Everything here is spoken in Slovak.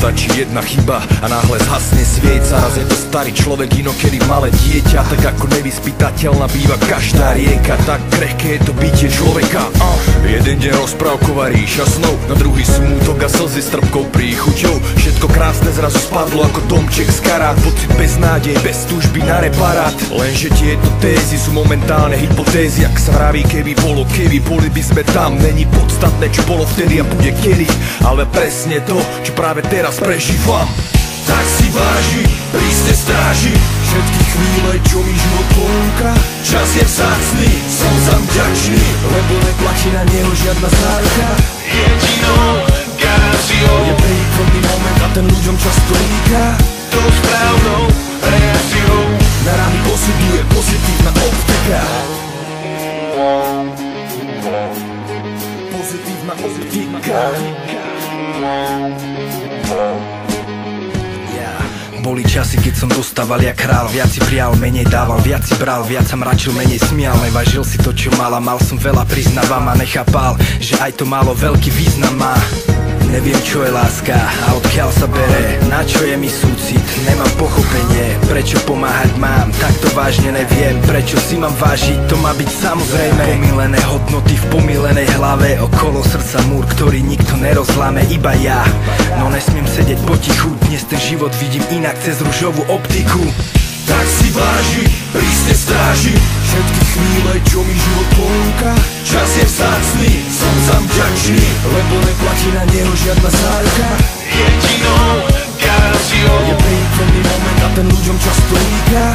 Stačí jedna chyba a náhle zhasne svieca. Raz je to starý človek, inokedy malé dieťa. Tak ako nevyspytateľná býva každá rieka, tak krehké je to bytie človeka. Jeden deň rozprávková ríša snov, na druhý smútok a slzy s trpkou príchuťou. Všetko krásne zrazu spadlo ako domček z karát. Pocit bez nádej, bez túžby na reparát. Lenže tieto tézy sú momentálne hypotézy. Ak sa vraví keby bolo, keby boli by sme tam. Není podstatné čo bolo vtedy a bude kedy, ale presne to, čo práve teraz prežívam. Tak si váži, prísne stráži všetky chvíle, čo mi život ponúka. Čas je vzácny, som za vďačný, lebo neplatí na neho žiadna záruka. Jedinou garanciou je prírodný moment a ten ľuďom často líka. tou správnou reakciou na rány osudu je pozitívna optika. Pozitívna optika. Boli časy, keď som dostával jak král. Viac si prijal, menej dával, viac si bral, viac sa mračil, menej smial. Nevážil si to, čo mal a mal som veľa, priznávam a nechápal, že aj to málo veľký význam má. Neviem, čo je láska a odkiaľ sa bere, na čo je mi súcit, nemám pochopenie. Prečo pomáhať mám, tak to vážne neviem. Prečo si mám vážiť, to má byť samozrejme. Pomílené hodnoty v pomílenej hlave, okolo srdca múr, ktorý nikto nerozláme, iba ja. No nesmiem sedieť potichu, dnes ten život vidím inak cez ružovú optiku. Tak si váži, prísne stráži všetky chvíle, čo mi život ponúka. Čas je vzácny, som za vďačný, lebo neplatí na neho žiadna záruka. Jedinou garanciou je prírodný moment a ten ľuďom často líka.